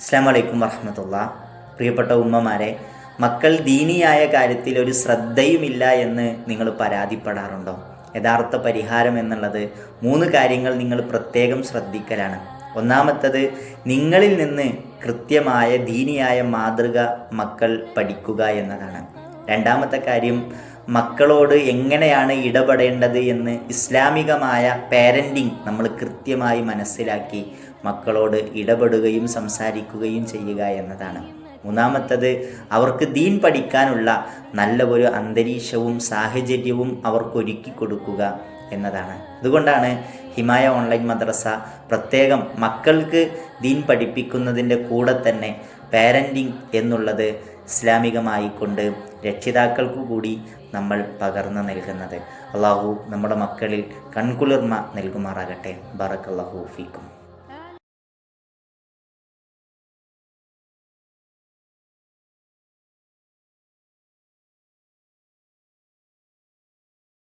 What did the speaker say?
അസ്സലാമു അലൈക്കും വറഹ്മത്തുള്ളാഹി. പ്രിയപ്പെട്ട ഉമ്മമാരെ, മക്കൾ ദീനിയായ കാര്യത്തിൽ ഒരു ശ്രദ്ധയുമില്ല എന്ന് നിങ്ങൾ പരാതിപ്പെടാറുണ്ടോ? യഥാർത്ഥ പരിഹാരം എന്നുള്ളത് 3 കാര്യങ്ങൾ നിങ്ങൾ പ്രത്യേകം ശ്രദ്ധിക്കലാണ്. ഒന്നാമത്തത്, നിങ്ങളിൽ നിന്ന് കൃത്യമായ ദീനിയായ മാതൃക മക്കൾ പഠിക്കുക എന്നതാണ്. രണ്ടാമത്തെ കാര്യം, മക്കളോട് എങ്ങനെയാണ് ഇടപെടേണ്ടത് എന്ന് ഇസ്ലാമികമായ പാരൻറ്റിങ് നമ്മൾ കൃത്യമായി മനസ്സിലാക്കി മക്കളോട് ഇടപെടുകയും സംസാരിക്കുകയും ചെയ്യുക എന്നതാണ്. മൂന്നാമത്തത്, അവർക്ക് ദീൻ പഠിക്കാനുള്ള നല്ല ഒരു അന്തരീക്ഷവും സാഹചര്യവും അവർക്കൊരുക്കി കൊടുക്കുക എന്നതാണ്. അതുകൊണ്ടാണ് ഹിമായ ഓൺലൈൻ മദ്രസ പ്രത്യേകം മക്കൾക്ക് ദീൻ പഠിപ്പിക്കുന്നതിൻ്റെ കൂടെ തന്നെ പാരൻറ്റിങ് എന്നുള്ളത് ഇസ്ലാമികമായിക്കൊണ്ട് രക്ഷിതാക്കൾക്കു കൂടി നമ്മൾ പകർന്നു നൽകുന്നത്. അള്ളാഹു നമ്മുടെ മക്കളിൽ കൺകുളിർമ നൽകുമാറാകട്ടെ. ബറക്കല്ലാഹു ഫീക്കും.